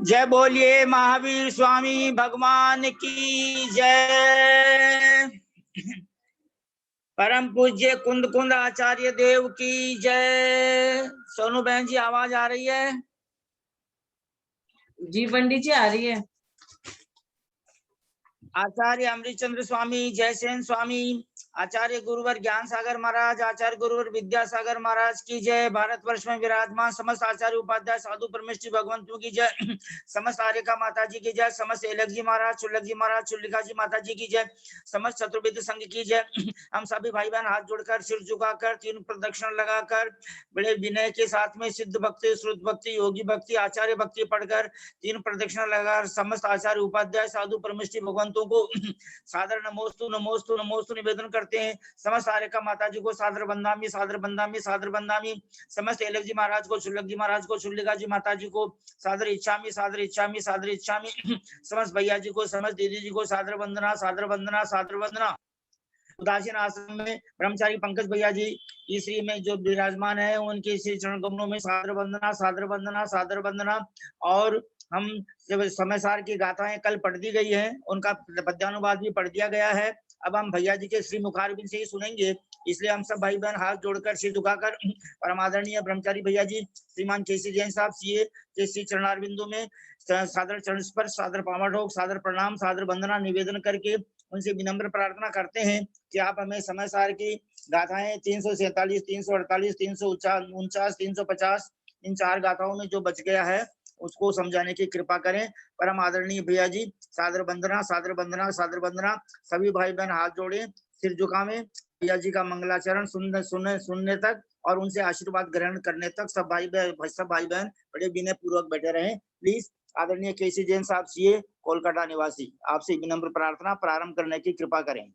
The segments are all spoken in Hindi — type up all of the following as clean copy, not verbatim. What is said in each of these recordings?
जय बोलिए महावीर स्वामी भगवान की जय। परम पूज्य कुंद कुंद आचार्य देव की जय। सोनू बहन जी आवाज आ रही है? जी पंडित जी आ रही है। आचार्य अमृतचंद्र स्वामी, जयसेन स्वामी, आचार्य गुरुवर ज्ञान सागर महाराज, आचार्य गुरुवर विद्यासागर महाराज की जय। भारतवर्ष में विराजमान समस्त आचार्य उपाध्याय साधु परमेष्ठी भगवंतों की जय। समस्त आर्यका माता जी की जय। समस्त एलक जी महाराज, चुल्लक जी महाराज, चुल्लिका जी माता जी की जय। समस्त चतुर्वेद संघ की जय। हम सभी भाई बहन हाथ जोड़कर सिर झुकाकर 3 प्रदक्षिण लगाकर बड़े विनय के साथ में सिद्ध भक्ति, श्रुत भक्ति, योगी भक्ति, आचार्य भक्ति पढ़कर 3 प्रदक्षिण लगाकर समस्त आचार्य उपाध्याय साधु परमेष्ठी भगवंतों को सादर नमोस्तु नमोस्तु नमोस्तु निवेदन करते हैं। समस्त आर्यका माता जी को सादर बंदामी, सादर बंदामी, सादर बंदामी। समस्त एलक जी महाराज को, चुल्लक जी महाराज को, चुल्लिका जी माता जी को सादर इच्छामी, सादर इच्छामी, सादर इच्छामी। समस्त भैया जी को, समस्त दीदी जी को सादर वंदना, सादर वंदना, सादर वंदना। उदासीन आश्रम में ब्रह्मचारी पंकज भैया जी तीसरी में जो विराजमान है उनके श्री चरण कमलों में सादर वंदना, सादर वंदना, सादर वंदना। और हम जब समय सार की गाथाएं कल पढ़ दी गई है, उनका पद्यानुवाद भी पढ़ दिया गया है। अब हम भैया जी के श्री मुखारबिंद से ही सुनेंगे, इसलिए हम सब भाई बहन हाथ जोड़कर सिर झुकाकर परम आदरणीय ब्रह्मचारी भैया जी श्रीमान केसी जैन साहब सीए के श्री चरणारविंदों में सादर चरण स्पर्श, सादर पामाढोक, सादर प्रणाम, सादर वंदना निवेदन करके उनसे विनम्र प्रार्थना करते हैं कि आप हमें समय सार की गाथाएं 347, 348, 349, 350 इन 4 गाथाओं में जो बच गया है उसको समझाने की कृपा करें। परम आदरणीय भैया जी सादर वंदना, सादर वंदना, सादर वंदना। सभी भाई बहन हाथ जोड़े, सिर झुकावें। भैया जी का मंगलाचरण सुनने तक और उनसे आशीर्वाद ग्रहण करने तक सब भाई बहन बड़े विनय पूर्वक बैठे रहें प्लीज। आदरणीय केसी जैन साहब सीए कोलकाता निवासी, आपसे विनम्र प्रार्थना प्रारंभ करने की कृपा करें।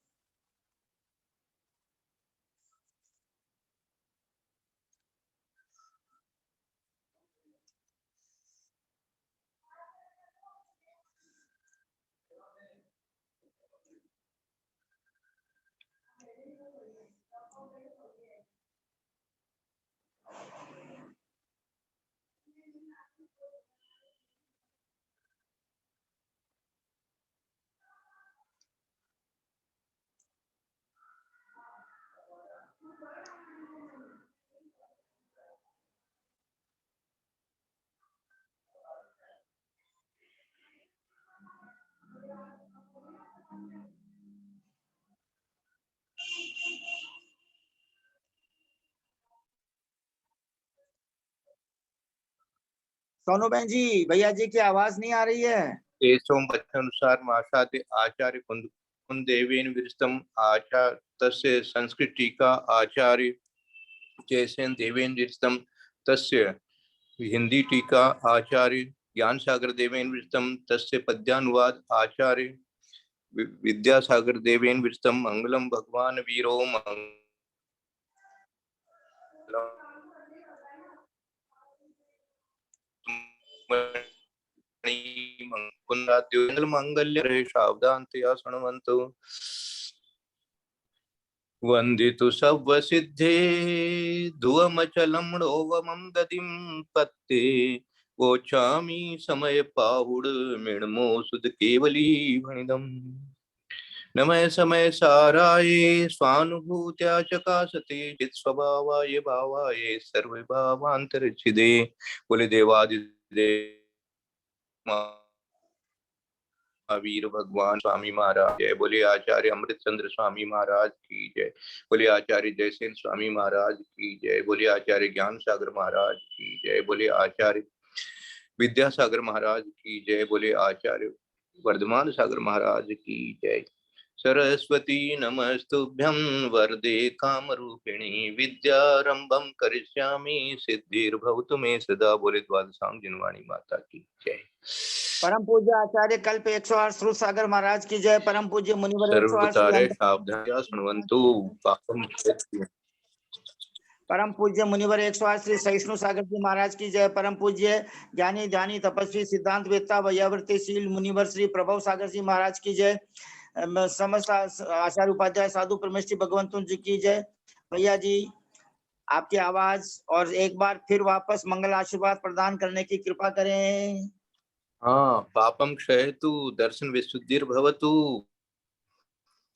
सोनू बहन जी, भैया जी की आवाज नहीं आ रही है। तेषों वचनानुसार माशाते आचार्य कुंद देवेन विरस्तम आचार्य तस्य संस्कृत टीका आचार्य जयसेन देवेन विरस्तम तस्य हिंदी टीका आचार्य ज्ञान सागर देवेन विरस्तम तस्य पद्यानुवाद आचार्य विद्यासागर देवेन विरस्तम मंगलम भगवान वीरो मंगल्य शाब्दान्त्या शृण्वन्तु वन्दितु सव्वसिद्धे धुवमचलं णोवमं दधिं पत्ते वोचामि समय पाहुड मिणमो सुध केवली भणिदम् नमः समय साराय स्वानुभूत्या चकासते चित् स्वभावाय भावाय सर्व भावांतरचिदे बोले देवादिदेव वीर भगवान स्वामी महाराज जय। बोले आचार्य अमृतचंद्र स्वामी महाराज की जय। बोले आचार्य जयसेन स्वामी महाराज की जय। बोले आचार्य ज्ञान सागर महाराज की जय। बोले आचार्य विद्यासागर महाराज की जय। बोले आचार्य वर्धमान सागर महाराज की जय। सरस्वती नमस्तुभ्यं वरदे कामरूपिणी विद्यारंभं करिष्यामि सिद्धिर्भवतु मे सदा। बोले द्वादशांग जिनवाणी माता की जय। परम पूज्य आचार्य कल्प 108 श्रुत सागर महाराज की जय। परम पूज्य मुनिवर 108 परम पूज्य मुनिवर 108 श्री सहिष्णु सागर जी महाराज की जय। परम पूज्य ज्ञानी ध्यानी तपस्वी सिद्धांत वेत्ता वैयावृत्तिशील मुनिवर श्री प्रभव सागर जी महाराज की जय। समस्त आचार्य उपाध्याय साधु परमेष्ठी भगवंतों जी की जय। भैया जी आपकी आवाज और एक बार फिर वापस मंगल आशीर्वाद प्रदान करने की कृपा करें। हाँ, पापम क्षयतु दर्शन विशुद्धिर्भवतु,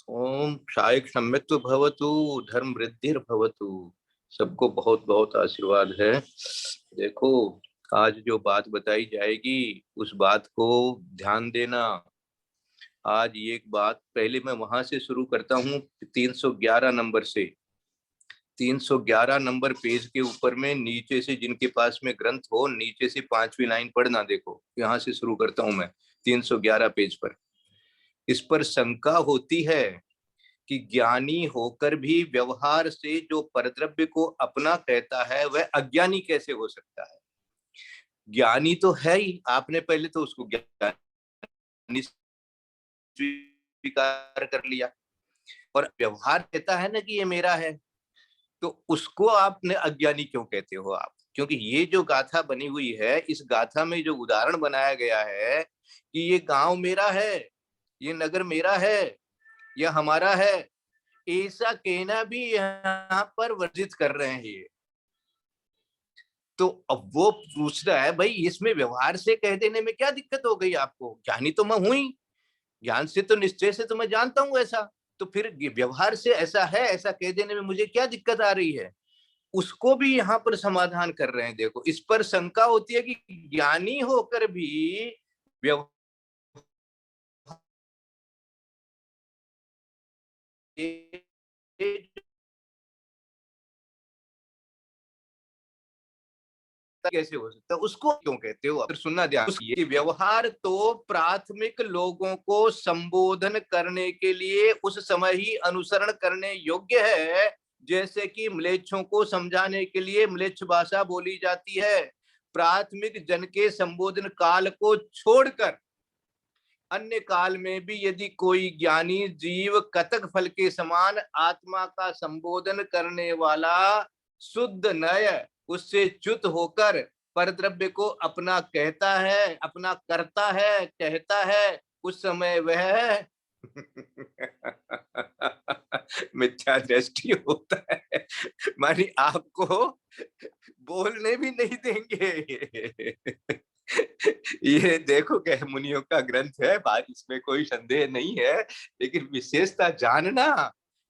ओम क्षाय क्षम्यत्व भवतु, धर्म वृद्धिर्भवतु। सबको बहुत बहुत आशीर्वाद है। देखो, आज जो बात बताई जाएगी उस बात को ध्यान देना। आज एक बात पहले मैं वहां से शुरू करता हूँ, 311 नंबर से। 311 नंबर पेज के ऊपर में नीचे से, जिनके पास में ग्रंथ हो, नीचे से 5वीं लाइन पढ़ना। देखो, यहाँ से शुरू करता हूं मैं 311 पेज पर। इस पर शंका होती है कि ज्ञानी होकर भी व्यवहार से जो परद्रव्य को अपना कहता है वह अज्ञानी कैसे हो सकता है। ज्ञानी तो है ही, आपने पहले तो उसको ज्ञानी स्वीकार कर लिया, और व्यवहार कहता है ना कि ये मेरा है, तो उसको आपने अज्ञानी क्यों कहते हो आप? क्योंकि ये जो गाथा बनी हुई है, इस गाथा में जो उदाहरण बनाया गया है कि ये गांव मेरा है, ये नगर मेरा है, यह हमारा है, ऐसा कहना भी यहाँ पर वर्जित कर रहे हैं ये। तो अब वो पूछ रहा है, भाई इसमें व्यवहार से कह देने में क्या दिक्कत हो गई आपको? ज्ञानी तो मैं हूं ही, ज्ञान से तो, निश्चय से तो मैं जानता हूं ऐसा, तो फिर व्यवहार से ऐसा है, ऐसा कह देने में मुझे क्या दिक्कत आ रही है? उसको भी यहाँ पर समाधान कर रहे हैं। देखो, इस पर शंका होती है कि ज्ञानी होकर भी व्यवहार कैसे हो सकता है, उसको क्यों कहते हो? फिर सुनना ध्यान से, व्यवहार तो प्राथमिक लोगों को संबोधन करने के लिए उस समय ही अनुसरण करने योग्य है, जैसे कि म्लेच्छों को समझाने के लिए म्लेच्छ भाषा बोली जाती है। प्राथमिक जन के संबोधन काल को छोड़कर अन्य काल में भी यदि कोई ज्ञानी जीव कतक फल के समान आत्मा का संबोधन करने वाला शुद्ध नय उससे च्युत होकर परद्रव्य को अपना कहता है, अपना करता है, कहता है, उस समय वह मिथ्या दृष्टि होता है, मानी आपको बोलने भी नहीं देंगे। ये देखो, कह मुनियों का ग्रंथ है, बात इसमें कोई संदेह नहीं है, लेकिन विशेषता जानना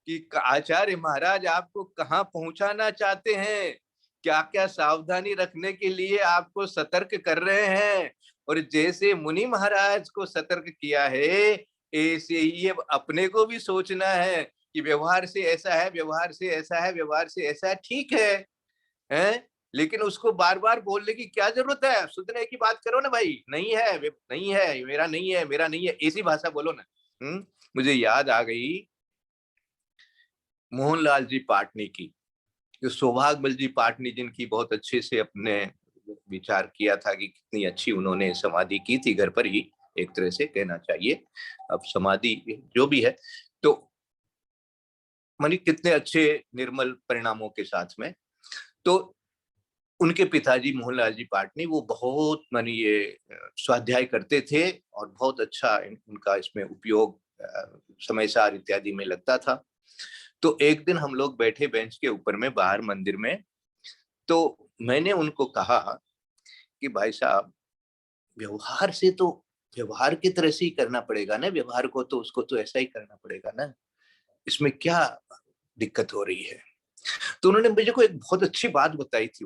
कि आचार्य महाराज आपको कहाँ पहुंचाना चाहते हैं, क्या क्या सावधानी रखने के लिए आपको सतर्क कर रहे हैं। और जैसे मुनि महाराज को सतर्क किया है, ऐसे ही अब अपने को भी सोचना है कि व्यवहार से ऐसा है, व्यवहार से ऐसा है, व्यवहार से ऐसा है, ठीक है? लेकिन उसको बार बार बोलने की क्या जरूरत है? सुधरने की बात करो ना भाई। नहीं है, नहीं है, मेरा नहीं है, मेरा नहीं है, ऐसी भाषा बोलो ना। मुझे याद आ गई मोहनलाल जी पाटनी की, जो सौभाग्यमल जी पाटनी, जिनकी बहुत अच्छे से अपने विचार किया था कि कितनी अच्छी उन्होंने समाधि की थी, घर पर ही एक तरह से कहना चाहिए, अब समाधि जो भी है, तो मानी कितने अच्छे निर्मल परिणामों के साथ में। तो उनके पिताजी मोहनलाल जी पाटनी, वो बहुत मानी ये स्वाध्याय करते थे और बहुत अच्छा उनका इसमें उपयोग समय सार इत्यादि में लगता था। तो एक दिन हम लोग बैठे बेंच के ऊपर में बाहर मंदिर में, तो मैंने उनको कहा कि भाई साहब, व्यवहार से तो व्यवहार की तरह से ही करना पड़ेगा ना, व्यवहार को तो उसको तो ऐसा ही करना पड़ेगा ना, इसमें क्या दिक्कत हो रही है? तो उन्होंने मुझे को एक बहुत अच्छी बात बताई थी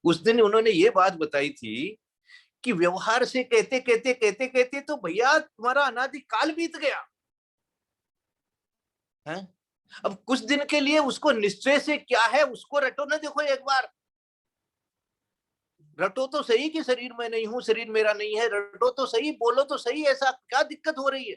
उस दिन उन्होंने ये बात बताई थी कि व्यवहार से कहते कहते कहते कहते तो भैया तुम्हारा अनादि काल बीत गया है। अब कुछ दिन के लिए उसको निश्चय से क्या है उसको रटो ना। देखो एक बार रटो तो सही कि शरीर में नहीं हूं, शरीर मेरा नहीं है, रटो तो सही, बोलो तो सही, ऐसा क्या दिक्कत हो रही है?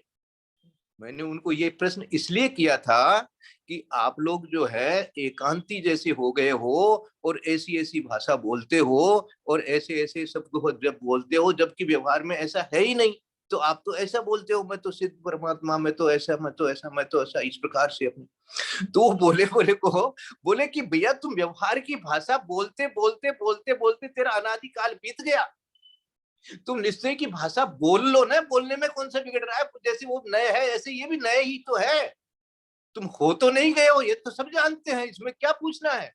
मैंने उनको ये प्रश्न इसलिए किया था कि आप लोग जो है एकांती जैसे हो गए हो और ऐसी ऐसी भाषा बोलते हो और ऐसे ऐसे शब्द जब बोलते हो, जबकि व्यवहार में ऐसा है ही नहीं। तो आप तो ऐसा बोलते हो, मैं तो सिद्ध परमात्मा, मैं तो ऐसा, मैं तो ऐसा, मैं तो ऐसा, इस प्रकार से अपने। तो बोले बोले को बोले कि भैया तुम व्यवहार की भाषा बोलते बोलते बोलते बोलते तेरा अनादिकाल बीत गया, तुम निश्चय की भाषा बोल लो ना, बोलने में कौन सा बिगड़ रहा है? जैसे वो नए है ऐसे ये भी नए ही तो है। तुम हो तो नहीं गए हो, ये तो सब जानते हैं, इसमें क्या पूछना है।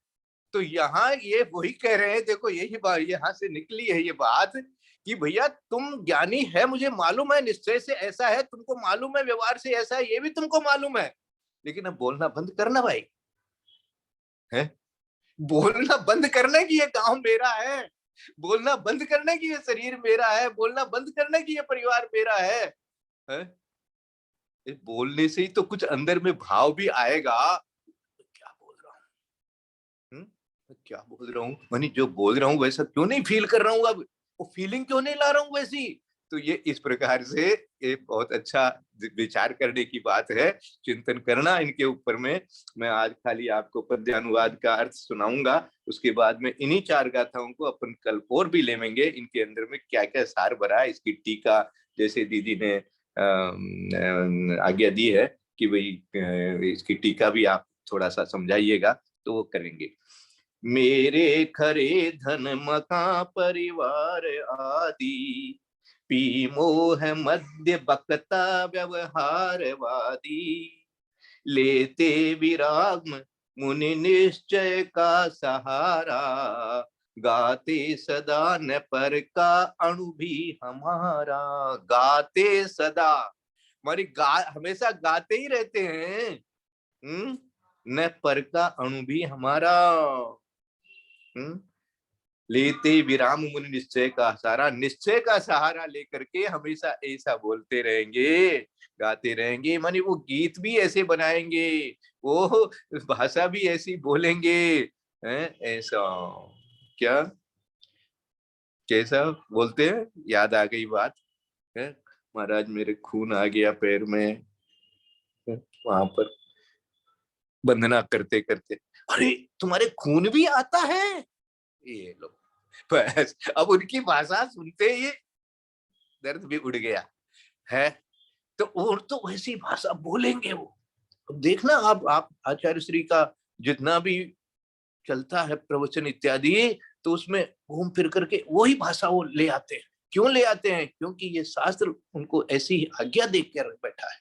तो यहाँ ये वही कह रहे हैं, देखो यही बात यहाँ से निकली है ये बात कि भैया तुम ज्ञानी है, मुझे मालूम है, निश्चय से ऐसा है, तुमको मालूम है, व्यवहार से ऐसा है, ये भी तुमको मालूम है, लेकिन अब बोलना बंद करना भाई, है बोलना बंद करने की ये गांव मेरा है, बोलना बंद करने की ये शरीर मेरा है, बोलना बंद करने की ये परिवार मेरा है? ये बोलने से ही तो कुछ अंदर में भाव भी आएगा। क्या बोल रहा हूँ, क्या बोल रहा हूँ, मानी जो बोल रहा हूँ वैसा क्यों नहीं फील कर रहा हूँ, अब वो फीलिंग क्यों नहीं ला रहा हूँ वैसी। तो ये इस प्रकार से ये बहुत अच्छा विचार करने की बात है, चिंतन करना इनके ऊपर में। मैं आज खाली आपको पद्य अनुवाद का अर्थ सुनाऊंगा, उसके बाद में इन्हीं 4 गाथाओं को अपन कल और भी लेंगे, इनके अंदर में क्या क्या सार भरा है, इसकी टीका जैसे दीदी ने आज्ञा दी है कि भाई इसकी टीका भी आप थोड़ा सा समझाइएगा, तो वो करेंगे। मेरे खरे धन मकान परिवार आदि, पी मोह मध्य बकता व्यवहारवादी, लेते विराग मुनि निश्चय का सहारा, गाते सदा न पर का अणु भी हमारा। गाते सदा हमारी हमेशा गाते ही रहते हैं, न पर का अणु भी हमारा। लेते विराम मुनि निश्चय का सहारा, निश्चय का सहारा लेकर के हमेशा ऐसा बोलते रहेंगे, गाते रहेंगे, मानी वो गीत भी ऐसे बनाएंगे, वो भाषा भी ऐसी बोलेंगे, ऐसा क्या कैसा बोलते हैं, याद आ गई बात है, महाराज मेरे खून आ गया पैर में, वहां पर वंदना करते करते, अरे तुम्हारे खून भी आता है, ये लो बस अब उनकी भाषा सुनते ही दर्द भी उड़ गया है। तो और तो वैसी भाषा बोलेंगे वो। अब देखना आप आचार्य श्री का जितना भी चलता है प्रवचन इत्यादि, तो उसमें घूम फिर करके वही भाषा वो ले आते हैं। क्यों ले आते हैं, क्योंकि ये शास्त्र उनको ऐसी आज्ञा देकर बैठा है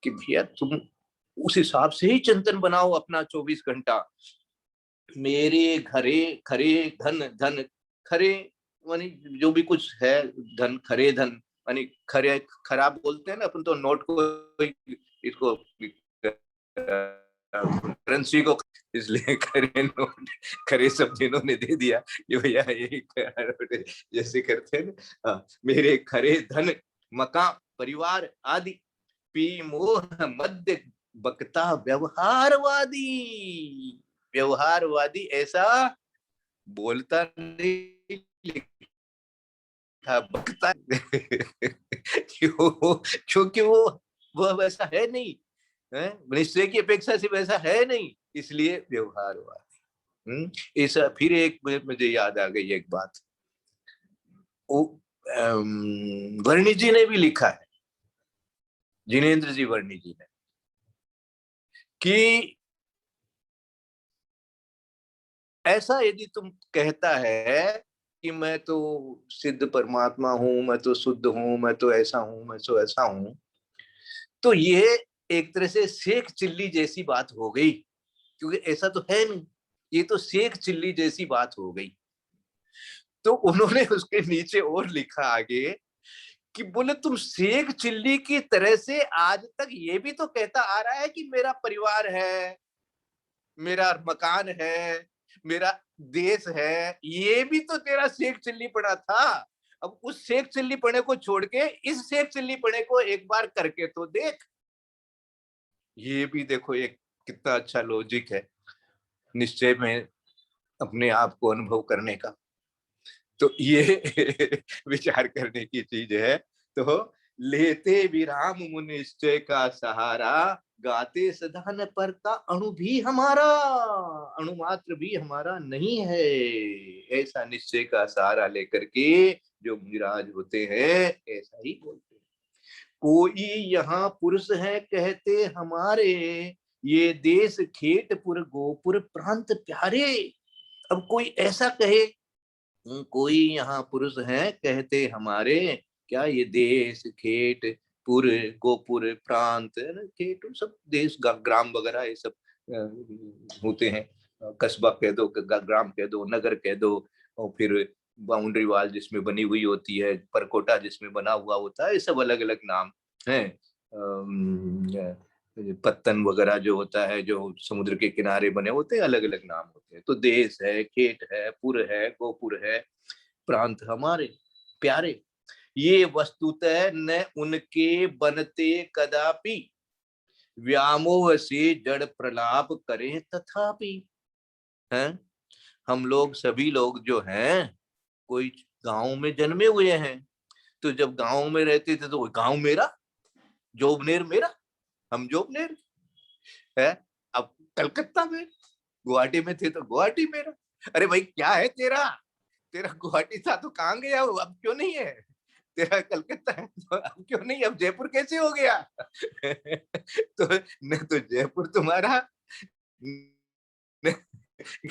कि भैया तुम उस हिसाब से ही चिंतन बनाओ अपना 24 घंटा। मेरे घरे खरे धन, धन खरे मानी जो भी कुछ है, धन खरे धन मानी खरे, खराब बोलते हैं ना अपन तो नोट को, इसको करेंसी को, इसलिए खरे नोट, खरे शब्द इन्होंने दे दिया कि भैया यही जैसे करते हैं ना। मेरे खरे धन मकान परिवार आदि, पी मोह मध्य बकता व्यवहारवादी। व्यवहारवादी ऐसा बोलता नहीं, लिखा बकता क्योंकि वो वैसा है नहीं, निश्चय की अपेक्षा से वैसा है नहीं, इसलिए व्यवहारवादी। ऐसा फिर एक मुझे याद आ गई एक बात, वर्णी जी ने भी लिखा है, जिनेन्द्र जी वर्णी जी ने, कि ऐसा यदि तुम कहता है कि मैं तो सिद्ध परमात्मा हूं, मैं तो शुद्ध हूं, मैं तो ऐसा हूं, मैं तो ऐसा हूं, तो ये एक तरह से सेक चिल्ली जैसी बात हो गई, क्योंकि ऐसा तो है नहीं, ये तो सेक चिल्ली जैसी बात हो गई। तो उन्होंने उसके नीचे और लिखा आगे कि बोले तुम सेक चिल्ली की तरह से आज तक ये भी तो कहता आ रहा है कि मेरा परिवार है, मेरा मकान है, मेरा देश है, ये भी तो तेरा शेख चिल्ली पड़ा था। अब उस शेख चिल्ली पड़े को छोड़ के इस शेख चिल्ली पड़े को एक बार करके तो देख। ये भी देखो एक कितना अच्छा लॉजिक है निश्चय में अपने आप को अनुभव करने का। तो ये विचार करने की चीज है। तो लेते विराम मुनि निश्चय का सहारा, गाते सदा न पर का अणु भी हमारा, अणु मात्र भी हमारा नहीं है, ऐसा निश्चय का सहारा लेकर के जो मुनिराज होते हैं ऐसा ही बोलते हैं। कोई यहाँ पुरुष है कहते हमारे, ये देश खेतपुर गोपुर प्रांत प्यारे। अब कोई ऐसा कहे, कोई यहाँ पुरुष है कहते हमारे, क्या ये देश खेत पुर, गोपुर, प्रांत है ना, केटु, सब देश ग्राम वगैरह ये सब होते हैं। कस्बा कह दो, ग्राम कह दो, नगर कह दो, और फिर बाउंड्री वाल जिसमें बनी हुई होती है, परकोटा जिसमें बना हुआ होता है, ये सब अलग अलग नाम हैं। पत्तन वगैरह जो होता है, जो समुद्र के किनारे बने होते हैं, अलग अलग नाम होते हैं। तो देश है, खेत है, पुर है, गोपुर है, प्रांत हमारे प्यारे, ये वस्तुतः न उनके बनते कदापि, व्यामोह से जड़ प्रलाप करें तथापि। हैं, हम लोग सभी लोग जो हैं, कोई गांव में जन्मे हुए हैं, तो जब गांव में रहते थे तो गांव मेरा, जोबनेर मेरा, हम जोबनेर है। अब कलकत्ता में, गुवाहाटी में थे तो गुवाहाटी मेरा। अरे भाई क्या है तेरा, तेरा गुवाहाटी था तो कहाँ गया, अब क्यों नहीं है? तेरा कलकत्ता है तो अब क्यों नहीं, अब जयपुर कैसे हो गया? तो न तो जयपुर तुम्हारा, न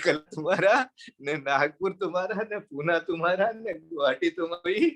कल तुम्हारा, न नागपुर तुम्हारा, न पूना तुम्हारा, न गुवाहाटी तुम्हारी,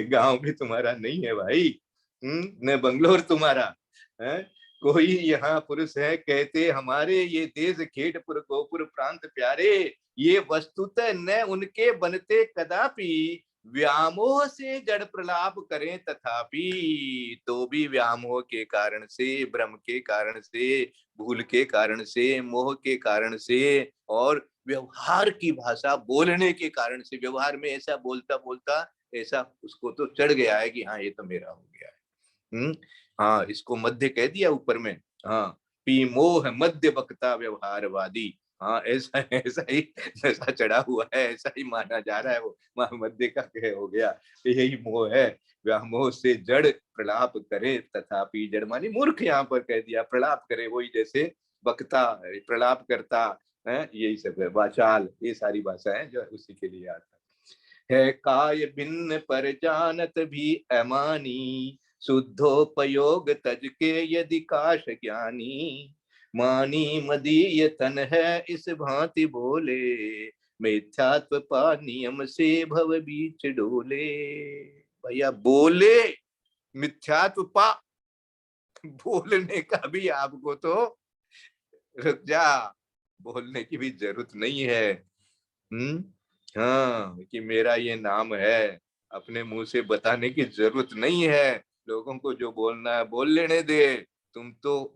गांव भी तुम्हारा नहीं है भाई। न बंगलोर तुम्हारा है। कोई यहाँ पुरुष है कहते हमारे, ये देश खेटपुर गोपुर प्रांत प्यारे, ये वस्तुतः न उनके बनते कदापि, व्यामोह से जड़ प्रलाप करें तथापि। तो भी व्यामोह के कारण से, भ्रम के कारण से, भूल के कारण से, मोह के कारण से, और व्यवहार की भाषा बोलने के कारण से, व्यवहार में ऐसा बोलता बोलता ऐसा उसको तो चढ़ गया है कि हाँ ये तो मेरा हो गया है। हाँ, इसको मध्य कह दिया ऊपर में। हाँ, पी मोह मध्य बक्ता व्यवहारवादी। हाँ, ऐसा ऐसा ही ऐसा चढ़ा हुआ है, ऐसा ही माना जा रहा है वो मध्य का कह हो गया। यही मोह है, व्यामोह से जड़ प्रलाप करे तथापि। जड़ मानी मूर्ख, यहाँ पर कह दिया, प्रलाप करे वही जैसे वक्ता प्रलाप करता है, यही सब है। वाचाल, ये सारी भाषा है जो उसी के लिए आता है। काय भिन्न पर जानत भी अमानी, शुद्धोपयोग तज के यदि काश ज्ञानी। मानी मदीय तन है इस भांति बोले, मिथ्यात्व पा नियम से भव बीच डोले। भैया बोले मिथ्यात्व पा, बोलने का भी आपको तो रुक जा, बोलने की भी जरूरत नहीं है। हाँ, कि मेरा ये नाम है, अपने मुंह से बताने की जरूरत नहीं है। लोगों को जो बोलना है बोल लेने दे। तुम तो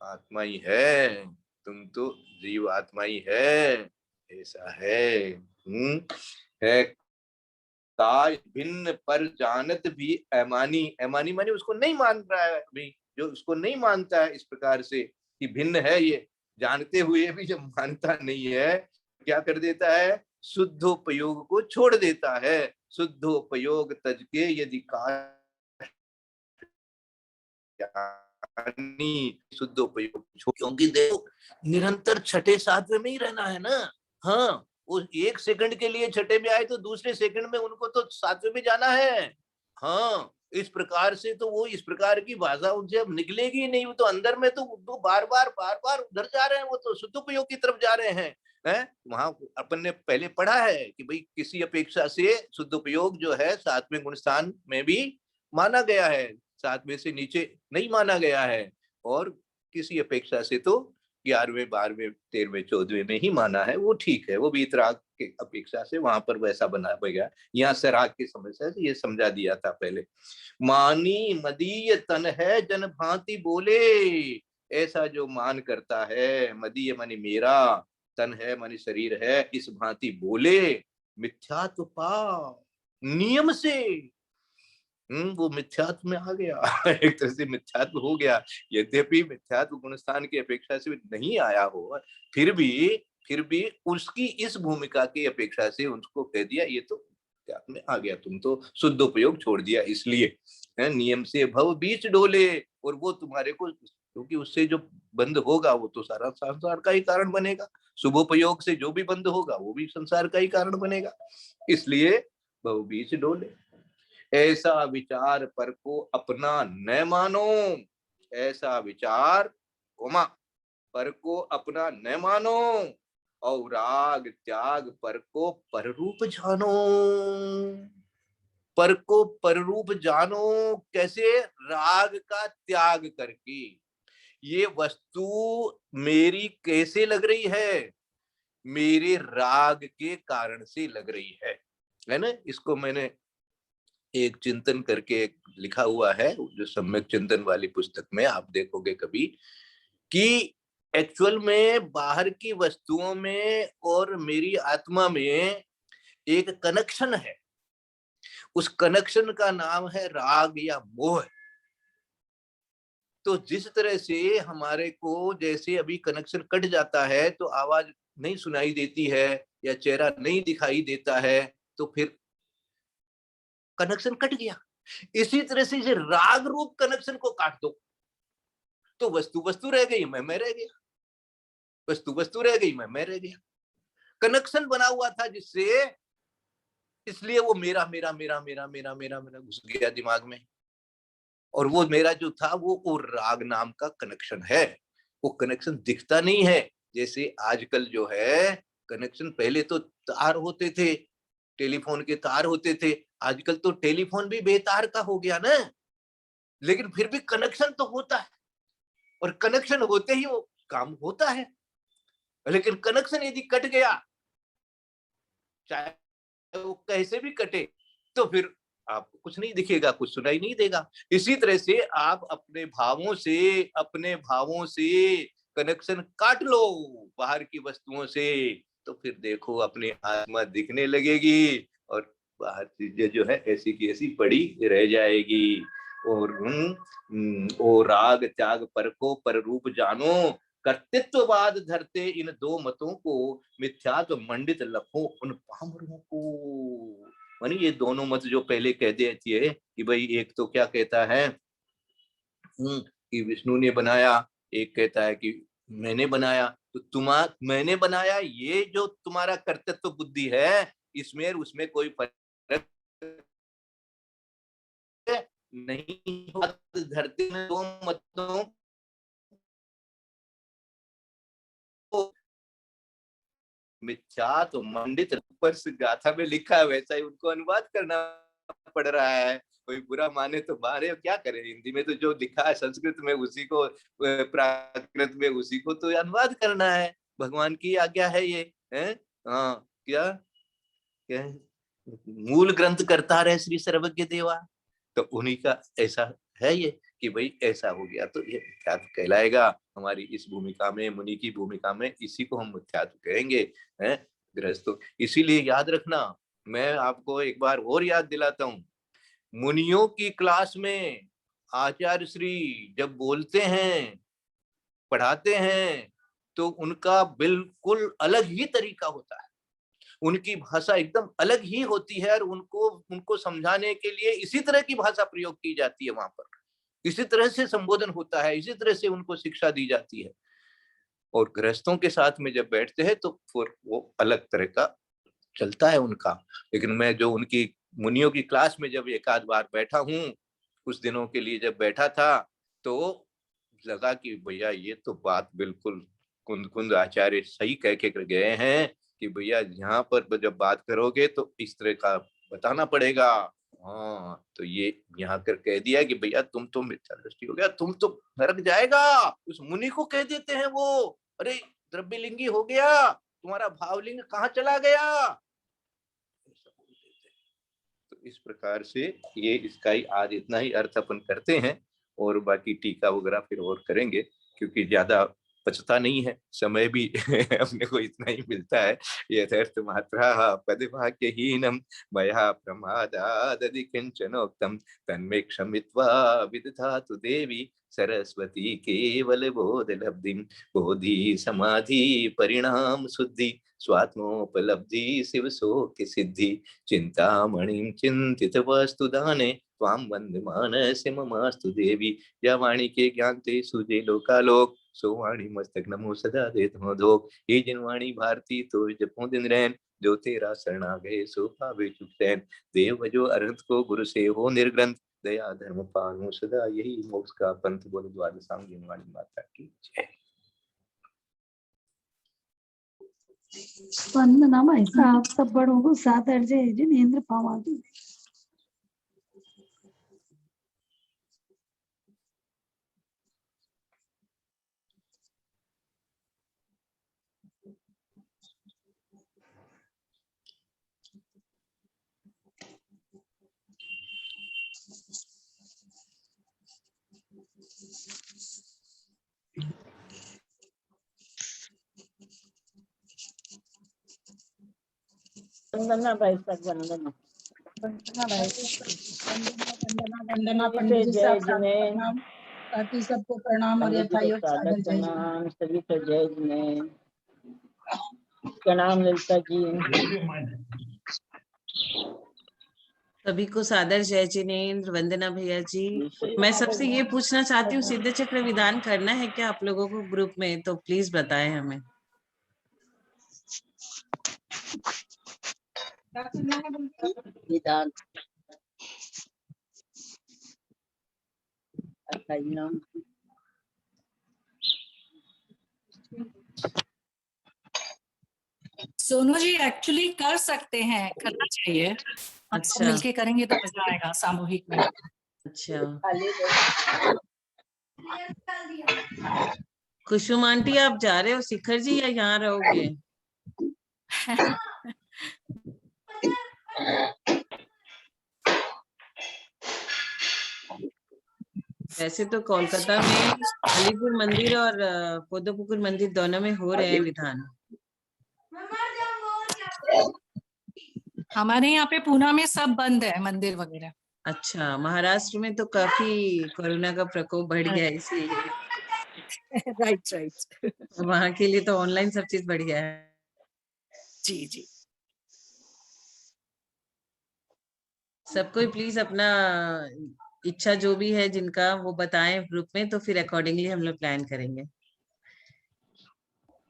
आत्मा ही है, तुम तो जीव आत्मा ही है, ऐसा है। है काय भिन्न पर जानत भी अमानी। अमानी मानी उसको नहीं मान रहा है अभी, जो उसको नहीं मानता है इस प्रकार से कि भिन्न है, ये जानते हुए भी जब मानता नहीं है, क्या कर देता है, शुद्धोपयोग को छोड़ देता है। शुद्धोपयोग तज के यदि शुद्धोपयोग, क्योंकि देखो निरंतर छठे सातवें में ही रहना है ना। हाँ, वो एक सेकंड के लिए छठे में आए तो दूसरे सेकंड में उनको तो सातवें में जाना है। हाँ, इस प्रकार से तो वो इस प्रकार की भाषा उनसे अब निकलेगी नहीं। वो तो अंदर में तो बार बार उधर जा रहे हैं, वो तो शुद्धोपयोग की तरफ जा रहे हैं। वहां अपन ने पहले पढ़ा है कि भाई किसी अपेक्षा से शुद्धोपयोग जो है सातवें गुण स्थान में भी माना गया है, सातवें से नीचे नहीं माना गया है। और किसी अपेक्षा से तो 11वें 12वें 13वें 14वें में ही माना है, वो ठीक है। वो वीतराग के अपेक्षा से वहां पर वैसा बना गया। यहाँ सराग की समस्या से ये समझा दिया था पहले। मानी मदीय तन है जन भांति बोले, ऐसा जो मान करता है, मदीय मानी मेरा, तन है मानी शरीर है, इस भांति बोले, मिथ्यात्व पा नियम से। वो मिथ्यात्व में आ गया। एक तरह से मिथ्यात्व हो गया। यद्यपि मिथ्यात्व गुणस्थान की अपेक्षा से नहीं आया हो, फिर भी उसकी इस भूमिका की अपेक्षा से उसको कह दिया ये तो मिथ्यात्व में आ गया, तुम तो शुद्ध उपयोग छोड़ दिया, इसलिए नियम से भव बीच डोले। और वो तुम्हारे को, क्योंकि उससे जो बंद होगा वो तो सारा संसार का ही कारण बनेगा। शुभोपयोग से जो भी बंद होगा वो भी संसार का ही कारण बनेगा, इसलिए भव बीच डोले। ऐसा विचार पर को अपना न मानो, ऐसा विचार कोमा पर को अपना न मानो, और राग त्याग पर को पर रूप जानो। पर को पररूप जानो, कैसे? राग का त्याग करके। ये वस्तु मेरी कैसे लग रही है? मेरे राग के कारण से लग रही है ना? इसको मैंने एक चिंतन करके लिखा हुआ है, जो सम्यक चिंतन वाली पुस्तक में आप देखोगे कभी, कि एक्चुअल में बाहर की वस्तुओं में और मेरी आत्मा में एक कनेक्शन है। उस कनेक्शन का नाम है राग या मोह। तो जिस तरह से हमारे को जैसे अभी कनेक्शन कट जाता है तो आवाज नहीं सुनाई देती है या चेहरा नहीं दिखाई देता है, तो फिर कनेक्शन कट गया। इसी तरह से ये राग रूप कनेक्शन को काट दो तो वस्तु वस्तु रह गई, मैं रह गया। वस्तु वस्तु रह गई, मैं रह गया। कनेक्शन बना हुआ था जिससे, इसलिए वो मेरा मेरा मेरा मेरा मेरा मेरा मेरा घुस गया दिमाग में। और वो मेरा जो था वो राग नाम का कनेक्शन है। वो कनेक्शन दिखता नहीं है। जैसे आजकल जो है कनेक्शन, पहले तो तार होते थे, टेलीफोन के तार होते थे, आजकल तो टेलीफोन भी बेतार का हो गया ना, लेकिन फिर भी कनेक्शन तो होता है और कनेक्शन होते ही वो काम होता है। लेकिन कनेक्शन यदि कट गया, चाहे वो कैसे भी कटे, तो फिर आपको कुछ नहीं दिखेगा, कुछ सुनाई नहीं देगा। इसी तरह से आप अपने भावों से कनेक्शन काट लो बाहर की वस्तुओं से, तो फिर देखो अपनी आत्मा दिखने लगेगी और बाहर चीजें जो है ऐसी की ऐसी पड़ी रह जाएगी। और ओ राग त्याग पर को पर रूप जानो, कर्तृत्ववाद धरते इन दो मतों को, मिथ्यात्व मंडित लखों उन पामरों को। मानी ये दोनों मत जो पहले कह देती है कि भाई, एक तो क्या कहता है कि विष्णु ने बनाया, एक कहता है कि मैंने बनाया। तो मैंने बनाया, ये जो तुम्हारा कर्तृत्व बुद्धि है, इसमें और उसमें कोई फर्क नहीं होता। धरती में दो मतों को मिथ्या तो मंडित, ऊपर से गाथा में लिखा है वैसा ही उनको अनुवाद करना पड़ रहा है। कोई बुरा माने तो मारे, क्या करें, हिंदी में तो जो लिखा है संस्कृत में उसी को, प्राकृत में उसी को तो अनुवाद करना है। भगवान की आज्ञा है ये, है? हाँ, क्या क्या मूल ग्रंथ करता रहे श्री सर्वज्ञ देवा। तो उन्हीं का ऐसा है ये कि भाई ऐसा हो गया तो ये मुख्यात्व कहलाएगा। हमारी इस भूमिका में, मुनि की भूमिका में, इसी को हम मुख्यात्व कहेंगे, हैं गृहस्थों। इसीलिए याद रखना, मैं आपको एक बार और याद दिलाता हूँ, मुनियों की क्लास में आचार्य श्री जब बोलते हैं, पढ़ाते हैं, तो उनका बिल्कुल अलग ही तरीका होता है। उनकी भाषा एकदम अलग ही होती है और उनको समझाने के लिए इसी तरह की भाषा प्रयोग की जाती है। वहां पर इसी तरह से संबोधन होता है, इसी तरह से उनको शिक्षा दी जाती है। और गृहस्थों के साथ में जब बैठते हैं तो फिर वो अलग तरह का चलता है उनका। लेकिन मैं जो उनकी मुनियों की क्लास में जब एक आध बार बैठा हूँ, कुछ दिनों के लिए जब बैठा था, तो लगा कि भैया ये तो बात बिल्कुल कुंद कुंद आचार्य सही कह के गए हैं कि भैया यहाँ पर जब बात करोगे तो इस तरह का बताना पड़ेगा। हाँ, तो ये यहाँ कर कह दिया कि भैया तुम तो मिथ्या दृष्टि हो गया, तुम तो नरक जाएगा। उस मुनि को कह देते हैं वो, अरे द्रव्यलिंगी हो गया, तुम्हारा भावलिंग कहाँ चला गया। तो इस प्रकार से ये इसका ही आज इतना ही अर्थ अपन करते हैं, और बाकी टीका वगैरह फिर और करेंगे, क्योंकि ज्यादा बचता नहीं है, समय भी अपने को इतना ही मिलता है। यथार्थ मात्रा पदवाक्यहीनम मया प्रमादादि किंचनोक्तम तन्मे क्षमित्वा विदधातु देवी सरस्वती केवल बोध लब्धिम बोधि समाधि परिणाम शुद्धि स्वात्मोपलब्धि शिव शोक सिद्धि चिंतामणिं चिंतित वस्तु दाने त्वां वंदमानस्य ममास्तु देवी। या वाणी के ज्ञानते सुजे लोकालोक सो वाणी मस्तक नमो सदा देत मोदोक। ये जिन वाणी भारती तो जपो दिन रैन जो तेरा शरणा गए सो पावे चुपैन। देव जो अरहंत को गुरु से हो निर्ग्रंथ दया धर्म पालो सदा यही मोक्ष का पंथ। बोलो द्वादश जिन वाणी माता की जय। वंदना भाई साहब, सब बड़ों को सादर जय जिनेंद्र पावा। वंदना भाई सब वंदना। वंदना भाई, वंदना सभी पंडित से जी, जय साहब जिनेन्द्र। प्रणाम। बाकी सबको प्रणाम और पंडित जी को यथायोग्य सादर सादर जय जिनेन्द्र। प्रणाम, सभी को जय जिनेन्द्र। प्रणाम ललिता जी। सभी को सादर जय जिनेन्द्र, वंदना भैया जी। मैं सबसे ये पूछना चाहती हूँ, सिद्ध चक्र विधान करना है क्या आप लोगों को ग्रुप में? तो प्लीज बताएं हमें। विधान नाम सोनू जी एक्चुअली कर सकते हैं, करना चाहिए। हम सब अच्छा। मिलके करेंगे तो मजा आएगा सामूहिक में। अच्छा, कुसुम आंटी आप जा रहे हो शिखर जी, या यहाँ रहोगे? वैसे तो कोलकाता में अलीपुर मंदिर और पोदोपुकुर मंदिर दोनों में हो रहे हैं विधान। हमारे यहाँ पे पूना में सब बंद है, मंदिर वगैरह। अच्छा, महाराष्ट्र में तो काफी कोरोना का प्रकोप बढ़ गया है, इसलिए राइट राइट। वहां के लिए तो ऑनलाइन सब चीज बढ़ गया है। जी जी। सबको प्लीज अपना इच्छा जो भी है जिनका, वो बताएं ग्रुप में, तो फिर अकॉर्डिंगली हम लोग प्लान करेंगे।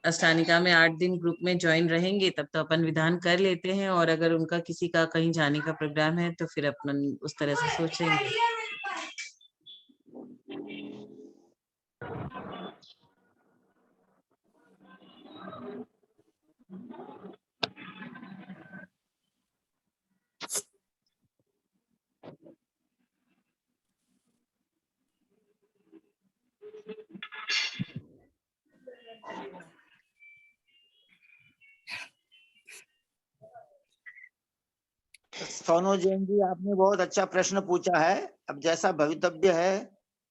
अष्टानिका में 8 दिन ग्रुप में ज्वाइन रहेंगे, तब तो अपन विधान कर लेते हैं, और अगर उनका किसी का कहीं जाने का प्रोग्राम है तो फिर अपन उस तरह से सोचेंगे। सोनू जैन जी, आपने बहुत अच्छा प्रश्न पूछा है। अब जैसा भवितव्य है,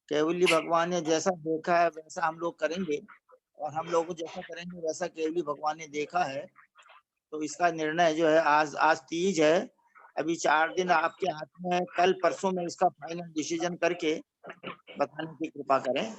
केवली भगवान ने जैसा देखा है वैसा हम लोग करेंगे, और हम लोग जैसा करेंगे वैसा केवली भगवान ने देखा है। तो इसका निर्णय जो है, आज तीज है, अभी 4 दिन आपके हाथ में है। कल परसों में इसका फाइनल डिसीजन करके बताने की कृपा करें।